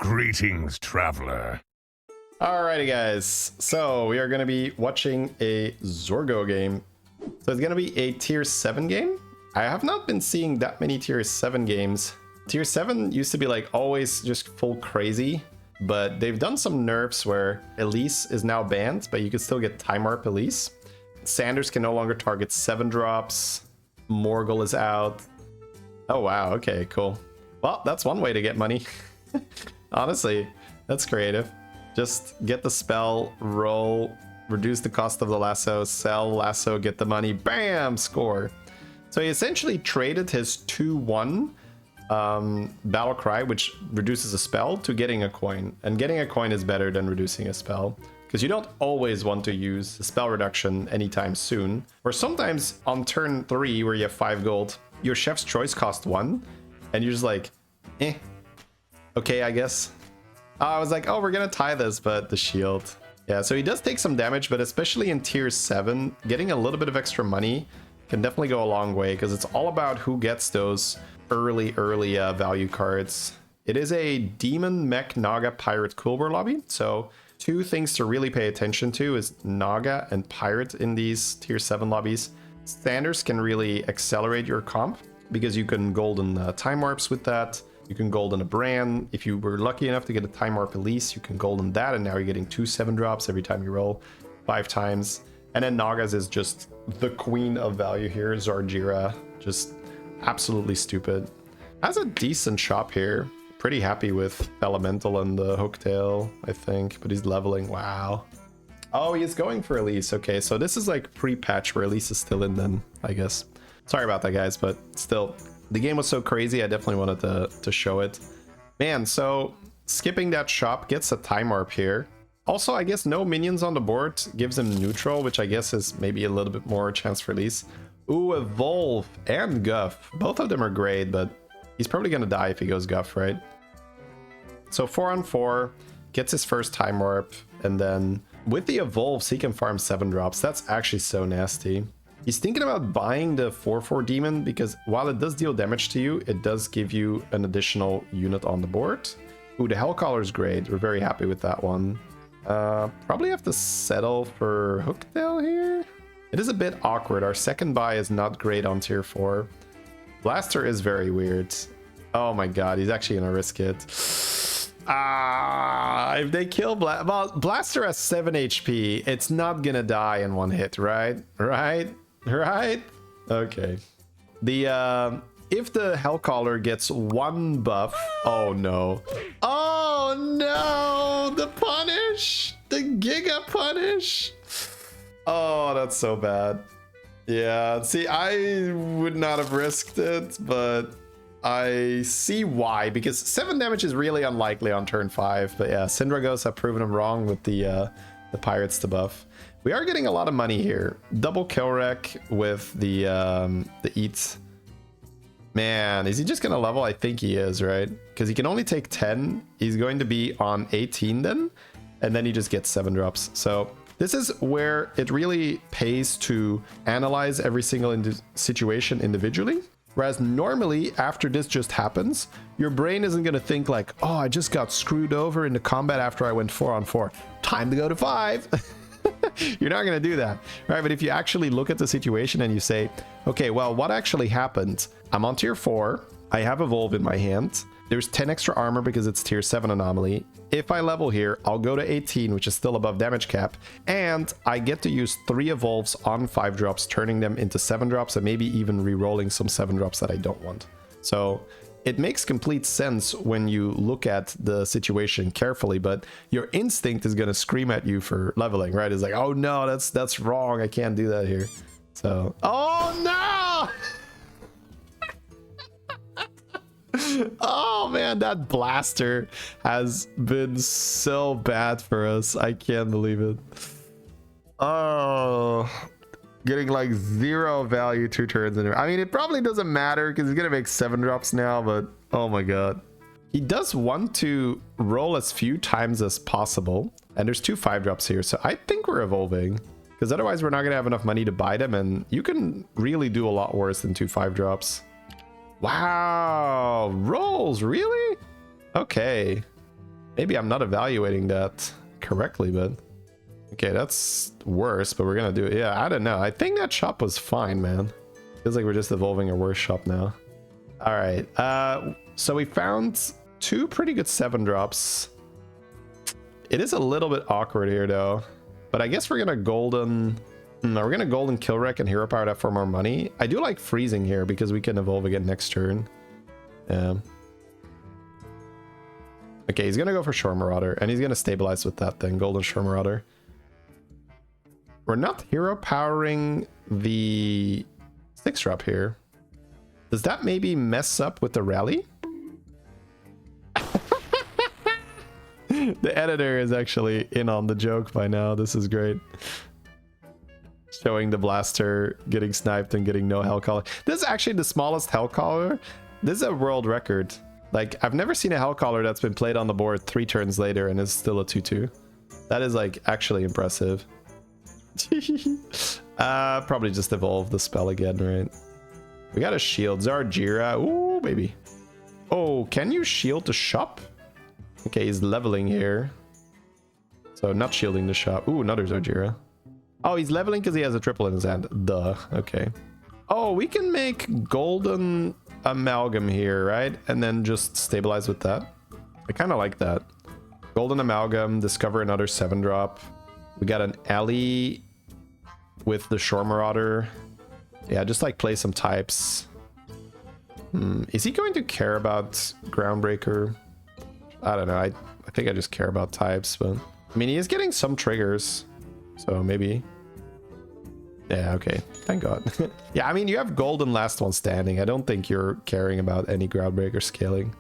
Greetings, traveler. Alrighty guys, so we are going to be watching a Zorgo game. So it's going to be a tier 7 game. I have not been seeing that many tier 7 games. Tier 7 used to be like always just full crazy, but they've done some nerfs where Elise is now banned, but you can still get Time Warp Elise. Sanders can no longer target 7 drops. Morgul is out. Oh wow, okay, cool. Well, that's one way to get money. Honestly, that's creative. Just get the spell, roll, reduce the cost of the lasso, sell lasso, get the money, bam, score. So he essentially traded his 2-1 battle cry, which reduces a spell, to getting a coin. And getting a coin is better than reducing a spell, because you don't always want to use the spell reduction anytime soon. Or sometimes on turn 3, where you have 5 gold, your chef's choice cost 1, and you're just like, eh. Okay, I guess. I was like, oh, we're gonna tie this, but the shield. Yeah, so he does take some damage, but especially in tier 7, getting a little bit of extra money can definitely go a long way, because it's all about who gets those early value cards. It is a Demon, Mech, Naga, Pirate, Quilboar lobby, so 2 things to really pay attention to is Naga and Pirate in these tier 7 lobbies. Sanders can really accelerate your comp, because you can golden time warps with that. You can golden a brand. If you were lucky enough to get a Time Warp Elise, you can golden that, and now you're getting 2 7-drops every time you roll 5 times. And then Nagas is just the queen of value here. Zarjira, just absolutely stupid. Has a decent shop here. Pretty happy with Elemental and the Hooktail, I think, but he's leveling. Wow. Oh, he's going for Elise. Okay, so this is like pre-patch where Elise is still in then, I guess. Sorry about that, guys, but still. The game was so crazy, I definitely wanted to show it. Man, so skipping that shop gets a time warp here. Also, I guess no minions on the board gives him neutral, which I guess is maybe a little bit more chance for release. Ooh, Evolve and Guff. Both of them are great, but he's probably going to die if he goes Guff, right? So 4-on-4, gets his first time warp, and then with the Evolves, he can farm 7 drops. That's actually so nasty. He's thinking about buying the 4-4 demon, because while it does deal damage to you, it does give you an additional unit on the board. Ooh, the Hellcaller is great. We're very happy with that one. Probably have to settle for Hooktail here. It is a bit awkward. Our second buy is not great on tier 4. Blaster is very weird. Oh my god, he's actually gonna risk it. If they kill Blaster has 7 HP, it's not gonna die in 1 hit, right? Right? Okay. The if the Hellcaller gets 1 buff, oh no. Oh no! The punish! The Giga punish! Oh, that's so bad. Yeah, see, I would not have risked it, but I see why, because 7 damage is really unlikely on turn 5. But yeah, Syndragos have proven him wrong with the Pirates to buff. We are getting a lot of money here. Double kill wreck with the eats. Man, is he just gonna level? I think he is, right? Because he can only take 10. He's going to be on 18 then, and then he just gets 7 drops. So this is where it really pays to analyze every single situation individually. Whereas normally, after this just happens, your brain isn't going to think like, oh, I just got screwed over in the combat after I went 4-on-4. Time to go to 5. You're not going to do that, right? But if you actually look at the situation and you say, okay, well, what actually happened? I'm on tier 4. I have Evolve in my hand. There's 10 extra armor because it's tier 7 anomaly. If I level here, I'll go to 18, which is still above damage cap. And I get to use 3 Evolves on 5 drops, turning them into 7 drops, and maybe even re-rolling some 7 drops that I don't want. So it makes complete sense when you look at the situation carefully, but your instinct is going to scream at you for leveling, right? It's like, oh no, that's wrong. I can't do that here. So, oh no! Oh man, that blaster has been so bad for us. I can't believe it. Oh, getting like 0 value 2 turns in. I mean, it probably doesn't matter because he's gonna make 7 drops now, but oh my god. He does want to roll as few times as possible, and there's 2 5-drops here, so I think we're evolving, because otherwise we're not gonna have enough money to buy them, and you can really do a lot worse than 2 5-drops. Wow, rolls, really? Okay. Maybe I'm not evaluating that correctly, but okay, that's worse, but we're gonna do it. Yeah, I don't know. I think that shop was fine, man. Feels like we're just evolving a worse shop now. All right, so we found 2 pretty good 7-drops. It is a little bit awkward here though, but I guess we're gonna golden. No, we're gonna golden kill wreck and hero power that for more money. I do like freezing here because we can evolve again next turn. Yeah. Okay, he's gonna go for Shore Marauder, and he's gonna stabilize with that thing, Golden Shore Marauder. We're not hero powering the 6-drop here. Does that maybe mess up with the rally? The editor is actually in on the joke by now. This is great. Showing the blaster getting sniped and getting no Hellcaller. This is actually the smallest Hellcaller. This is a world record. Like, I've never seen a Hellcaller that's been played on the board 3 turns later and is still a 2-2. That is, like, actually impressive. Probably just evolve the spell again, right? We got a shield. Zarjira. Ooh, baby. Oh, can you shield the shop? Okay, he's leveling here. So, not shielding the shop. Ooh, another Zarjira. Oh, he's leveling because he has a triple in his hand. Duh. Okay. Oh, we can make golden amalgam here, right? And then just stabilize with that. I kind of like that. Golden amalgam, discover another 7-drop. We got an alley with the Shore Marauder. Yeah, just like play some types. Is he going to care about Groundbreaker? I don't know. I think I just care about types, but I mean, he is getting some triggers, so maybe. Yeah, okay. Thank God. Yeah, I mean, you have golden last one standing. I don't think you're caring about any Groundbreaker scaling.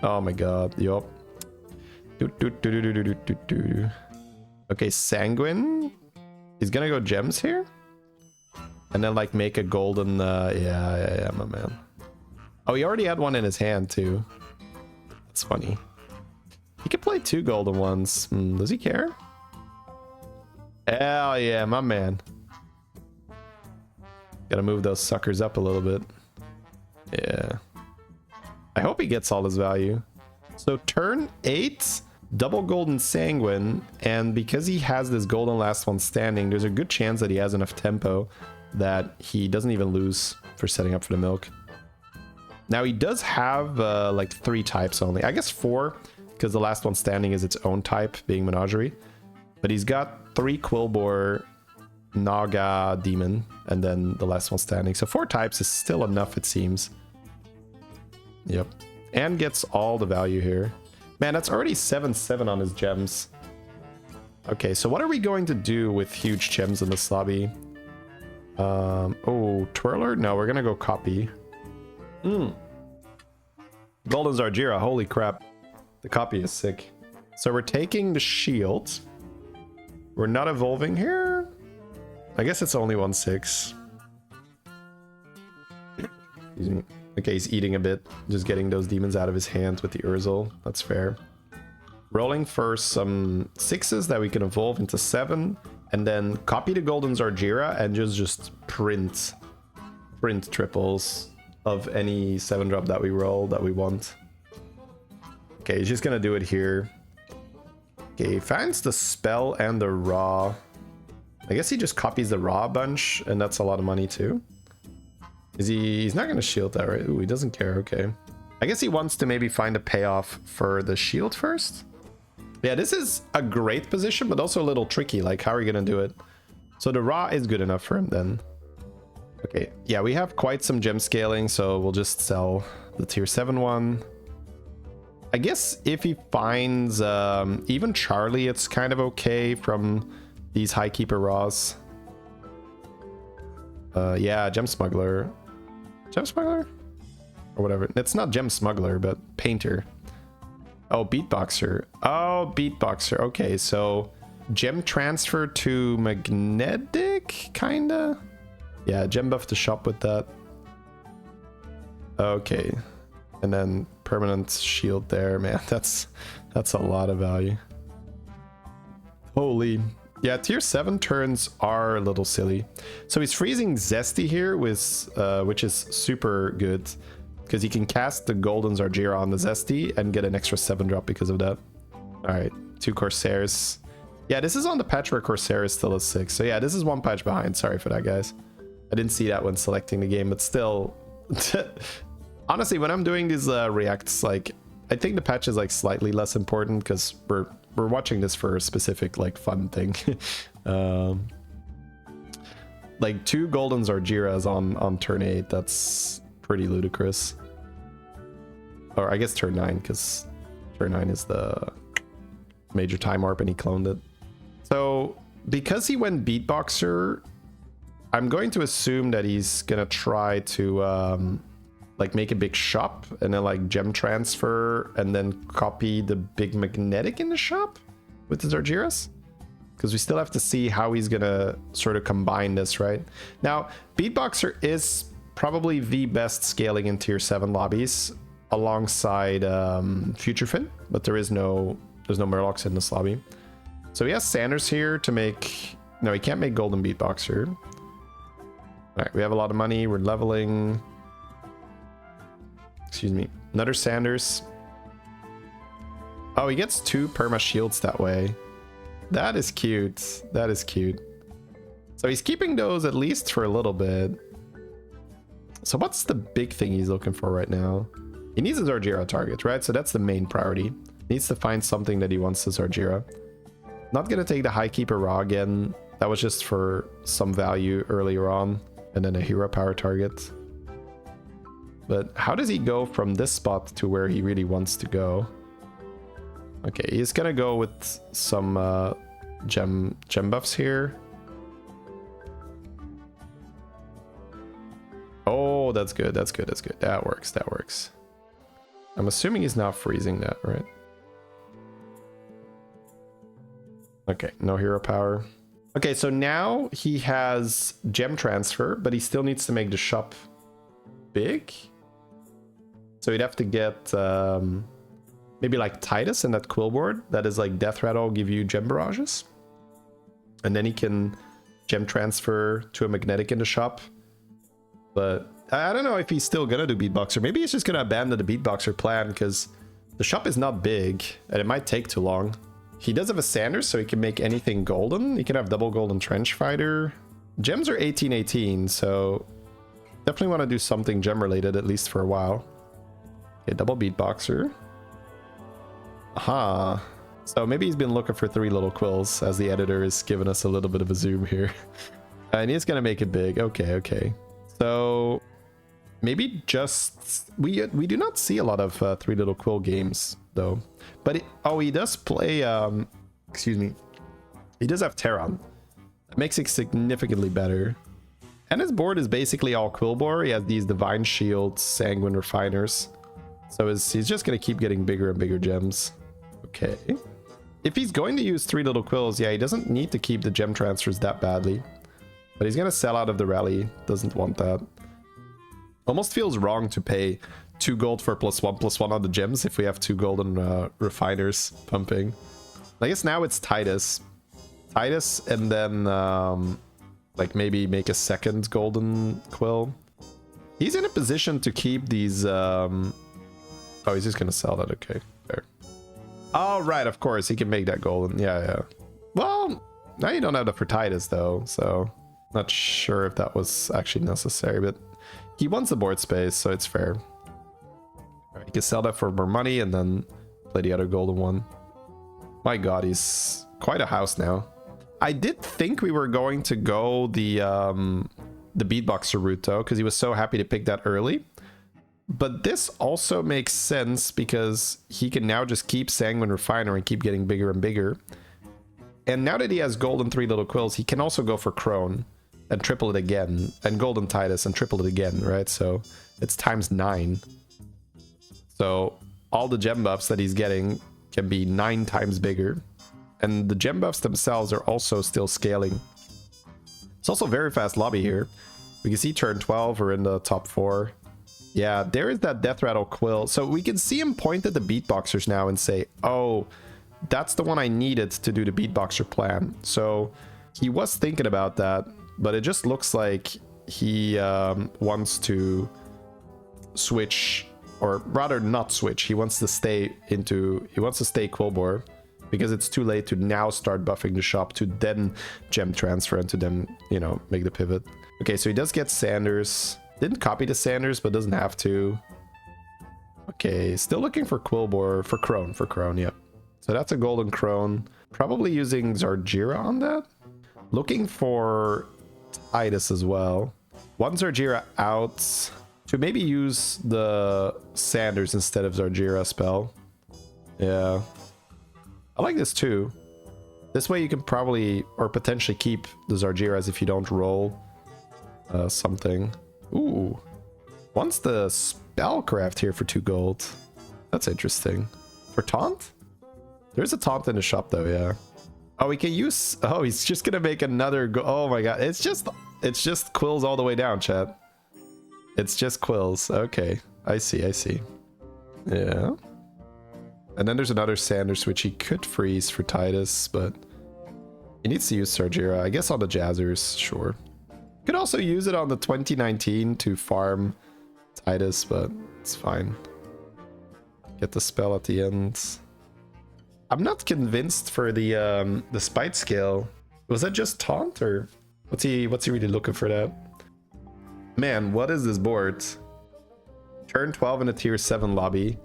Oh my God. Yup. Okay, Sanguine. He's gonna go gems here. And then like make a golden, yeah, my man. Oh, he already had one in his hand too. That's funny. He could play 2 golden ones. Does he care? Hell yeah, my man. Gotta move those suckers up a little bit. Yeah. I hope he gets all his value. So turn 8, double golden Sanguine, and because he has this golden last one standing, there's a good chance that he has enough tempo that he doesn't even lose for setting up for the milk. Now he does have like 3 types only. I guess 4, because the last one standing is its own type, being Menagerie. But he's got 3 Quilboar, Naga, Demon, and then the last one standing. So 4 types is still enough, it seems. Yep. And gets all the value here. Man, that's already 7-7 on his gems. Okay, so what are we going to do with huge gems in this lobby? Oh, Twirler? No, we're gonna go copy. Golden Zarjira, holy crap. The copy is sick. So we're taking the shield. We're not evolving here. I guess it's only 1/6. Excuse me. Okay, he's eating a bit. Just getting those demons out of his hands with the Urzel. That's fair. Rolling for some 6s that we can evolve into 7. And then copy the Golden Zarjira and just print triples of any 7-drop that we roll that we want. Okay, he's just gonna do it here. Okay, he finds the spell and the raw. I guess he just copies the raw bunch, and that's a lot of money too. He's not gonna shield that, right? Ooh, he doesn't care. Okay, I guess he wants to maybe find a payoff for the shield first. Yeah, this is a great position, but also a little tricky. Like, how are you gonna do it? So the raw is good enough for him then. Okay, yeah, we have quite some gem scaling, so we'll just sell the tier 7 one. I guess if he finds even Charlie, it's kind of okay from these high keeper raws. Yeah, gem smuggler. Gem smuggler? Or whatever. It's not gem smuggler, but painter. Oh, beatboxer. Oh, beatboxer. Okay, so gem transfer to magnetic, kinda? Yeah, gem buff to shop with that. Okay. And then permanent shield there. Man, that's a lot of value. Holy. Yeah, tier 7 turns are a little silly. So he's freezing Zesty here, with, which is super good. because you can cast the Golden Zarjira on the Zesty and get an extra 7-drop because of that. All right, 2 Corsairs. Yeah, this is on the patch where Corsair is still a 6. So yeah, this is 1 patch behind. Sorry for that, guys. I didn't see that when selecting the game, but still. Honestly, when I'm doing these reacts, like, I think the patch is like slightly less important because we're watching this for a specific like fun thing. Like 2 Golden Zarjiras on turn 8, that's pretty ludicrous. Or I guess turn 9, because turn 9 is the major time warp and he cloned it. So because he went Beatboxer, I'm going to assume that he's gonna try to like make a big shop and then like gem transfer and then copy the big magnetic in the shop with the Zarjiras. Because we still have to see how he's gonna sort of combine this, right? Now, Beatboxer is probably the best scaling in tier 7 lobbies alongside Future Fin, but there's no Murlocs in this lobby. So he has Sanders here to make... No, he can't make Golden Beatboxer. All right, we have a lot of money. We're leveling. Excuse me. Another Sanders. Oh, he gets 2 perma shields that way. That is cute. That is cute. So he's keeping those at least for a little bit. So what's the big thing he's looking for right now? He needs a Zarjira target, right? So that's the main priority. He needs to find something that he wants to Zarjira. Not gonna take the Highkeeper Raw again. That was just for some value earlier on. And then a hero power target. But how does he go from this spot to where he really wants to go? Okay, he's gonna go with some gem buffs here. Oh, that's good. That's good. That's good. That works. That works. I'm assuming he's not freezing that, right? Okay, no hero power. Okay, so now he has gem transfer, but he still needs to make the shop big. So he'd have to get maybe like Titus in that Quilboard. That is like Death Rattle, give you gem barrages. And then he can gem transfer to a magnetic in the shop. But I don't know if he's still gonna do Beatboxer. Maybe he's just gonna abandon the Beatboxer plan because the shop is not big and it might take too long. He does have a Sanders, so he can make anything golden. He can have double golden trench fighter. Gems are 18/18, so definitely want to do something gem related at least for a while. Okay, double Beatboxer. Aha. So maybe he's been looking for 3 little quills, as the editor is giving us a little bit of a zoom here. And he's gonna make it big. Okay, okay. So maybe just we do not see a lot of 3 Little Quill games though. But he does play excuse me. He does have Terran. That makes it significantly better. And his board is basically all Quilboar. He has these Divine Shields, Sanguine Refiners. So he's just gonna keep getting bigger and bigger gems. Okay. If he's going to use 3 Little Quills, yeah, he doesn't need to keep the gem transfers that badly. But he's gonna sell out of the rally. Doesn't want that. Almost feels wrong to pay 2 gold for +1/+1 on the gems if we have 2 golden refiners pumping. I guess now it's Titus. Titus and then like maybe make a second golden quill. He's in a position to keep these oh, he's just gonna sell that. Okay, fair. Oh, right, of course he can make that golden. Yeah. Well, now you don't have that for Titus though, so not sure if that was actually necessary, but he wants the board space, so it's fair. Right, he can sell that for more money and then play the other golden one. My god, he's quite a house now. I did think we were going to go the Beatboxer route though, because he was so happy to pick that early. But this also makes sense because he can now just keep Sanguine Refiner and keep getting bigger and bigger. And now that he has golden 3 Little Quills, he can also go for Crone and triple it again, and golden Titus and triple it again, right? So it's ×9. So all the gem buffs that he's getting can be 9 times bigger. And the gem buffs themselves are also still scaling. It's also a very fast lobby here. We can see turn 12, we're in the top 4. Yeah, there is that Death Rattle Quill. So we can see him point at the Beatboxers now and say, oh, that's the one I needed to do the Beatboxer plan. So he was thinking about that, but it just looks like he wants to switch, or rather not switch. He wants to stay Quilboar because it's too late to now start buffing the shop to then gem transfer and to then, you know, make the pivot. Okay, so he does get Sanders. Didn't copy the Sanders, but doesn't have to. Okay, still looking for Quilboar, for Crone, yep. So that's a golden Crone. Probably using Zargira on that. Looking for Titus as well. One Zargira out to maybe use the Sanders instead of Zargira spell. Yeah. I like this too. This way you can probably, or potentially keep the Zargiras if you don't roll something. Ooh. Wants the Spellcraft here for 2 gold. That's interesting. For taunt? There's a taunt in the shop though, yeah. Oh, we can use... Oh, he's just gonna make another... Oh my god. It's just quills all the way down, chat. It's just quills. Okay. I see. Yeah. And then there's another Sanders, which he could freeze for Titus, but... He needs to use Zargira. I guess on the Jazzers, sure. Could also use it on the 2019 to farm Titus, but it's fine. Get the spell at the end. I'm not convinced for the Spite scale. Was that just taunt, or what's he really looking for that? Man, what is this board? Turn 12 in a tier 7 lobby.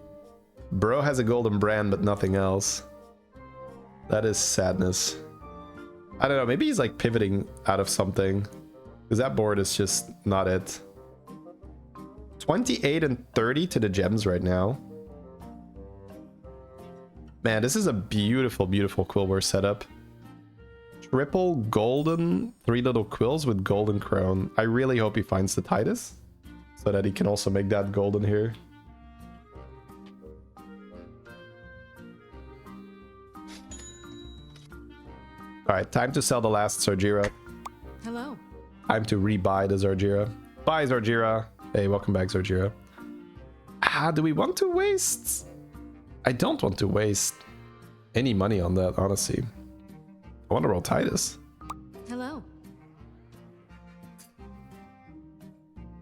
Bro has a golden brand, but nothing else. That is sadness. I don't know, maybe he's like pivoting out of something. Because that board is just not it. 28 and 30 to the gems right now. Man, this is a beautiful, beautiful Quilboar setup. Triple golden Three Lil Quills with golden Crone. I really hope he finds the Titus so that he can also make that golden here. Alright, time to sell the last Zargira. Hello. Time to rebuy the Zargira. Bye, Zargira. Hey, welcome back, Zargira. Do we want to waste? I don't want to waste any money on that, honestly. I want to roll Titus. Hello.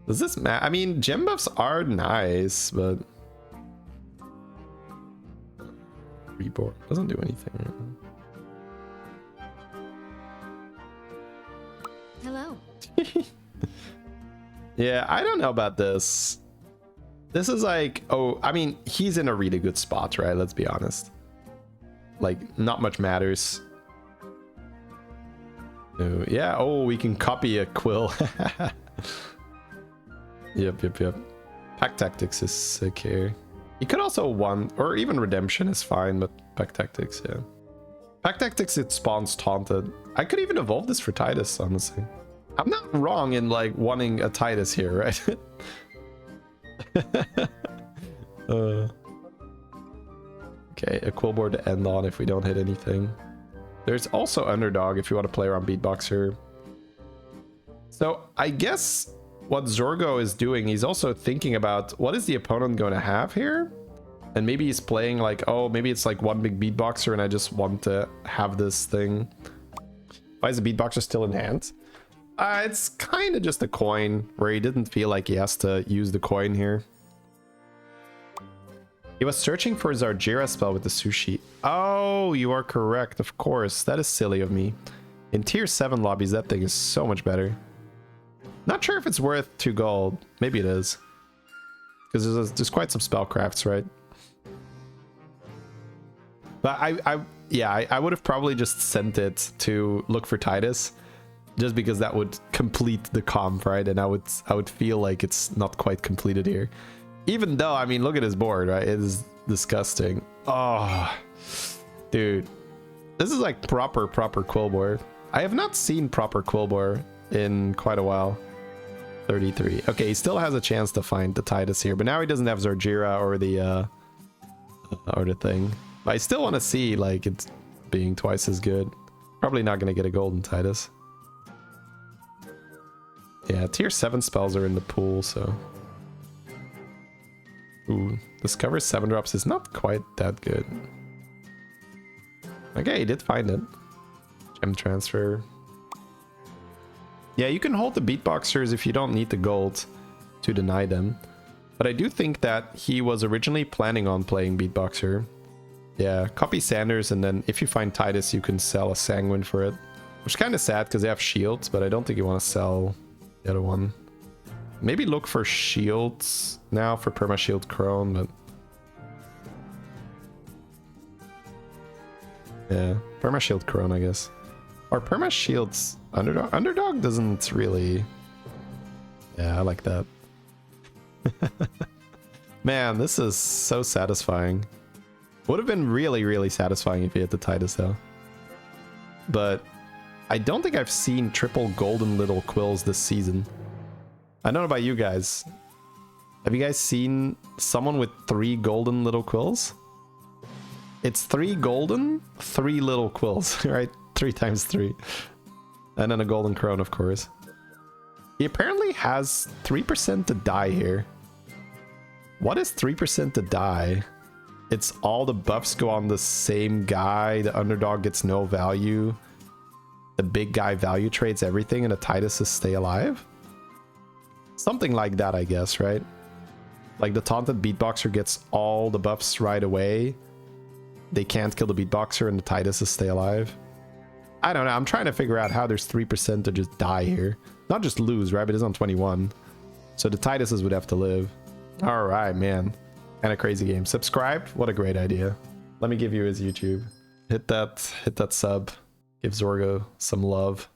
Does this matter? I mean, gem buffs are nice, but... Reborn doesn't do anything. Hello. Yeah, I don't know about this. This is like, oh, I mean, he's in a really good spot, right? Let's be honest. Like, not much matters. No, yeah, oh, we can copy a Quill. Yep. Pack Tactics is sick here. You could also want, or even Redemption is fine, but Pack Tactics, yeah. Pack Tactics, it spawns Taunted. I could even evolve this for Titus, honestly. I'm not wrong in like wanting a Titus here, right? Okay, a Quilboar to end on if we don't hit anything. There's also Underdog if you want to play around Beatboxer. So I guess what Zorgo is doing, he's also thinking about what is the opponent going to have here? And maybe he's playing like, oh, maybe it's like one big Beatboxer and I just want to have this thing. Why is the Beatboxer still in hand? It's kind of just a coin where he didn't feel like he has to use the coin here. He was searching for Zargira spell with the sushi. Oh, you are correct, of course. That is silly of me. In tier 7 lobbies, that thing is so much better. Not sure if it's worth 2 gold. Maybe it is. Because there's quite some spellcrafts, right? But I would have probably just sent it to look for Titus. Just because that would complete the comp, right? And I would feel like it's not quite completed here. Even though, I mean, look at his board, right? It is disgusting. Oh, dude. This is like proper Quilboar. I have not seen proper Quilboar in quite a while. 33. Okay, he still has a chance to find the Titus here, but now he doesn't have Zargira or the thing. But I still want to see like it's being twice as good. Probably not going to get a golden Titus. Yeah, tier 7 spells are in the pool, so... Ooh, Discover 7 drops is not quite that good. Okay, he did find it. Gem transfer. Yeah, you can hold the Beatboxers if you don't need the gold to deny them. But I do think that he was originally planning on playing Beatboxer. Yeah, copy Sanders, and then if you find Titus, you can sell a Sanguine for it. Which is kind of sad because they have shields, but I don't think you want to sell the other one. Maybe look for shields now for Perma Shield Crone, but... yeah, Perma Shield Crone, I guess. Or Perma Shields Underdog. Underdog doesn't really... yeah, I like that. Man, this is so satisfying. Would have been really, really satisfying if he had the Titus, though. But I don't think I've seen triple golden little quills this season. I don't know about you guys. Have you guys seen someone with 3 golden little quills? It's 3 golden, 3 little quills, right? 3 times 3. And then a golden crone, of course. He apparently has 3% to die here. What is 3% to die? It's all the buffs go on the same guy. The underdog gets no value. The big guy value trades everything, and the Tituses stay alive? Something like that, I guess, right? Like the taunted beatboxer gets all the buffs right away. They can't kill the beatboxer and the Tituses stay alive. I don't know. I'm trying to figure out how there's 3% to just die here. Not just lose, right? But it's on 21. So the Tituses would have to live. All right, man. Kind of crazy game. Subscribe? What a great idea. Let me give you his YouTube. Hit that sub. Give Zorgo some love.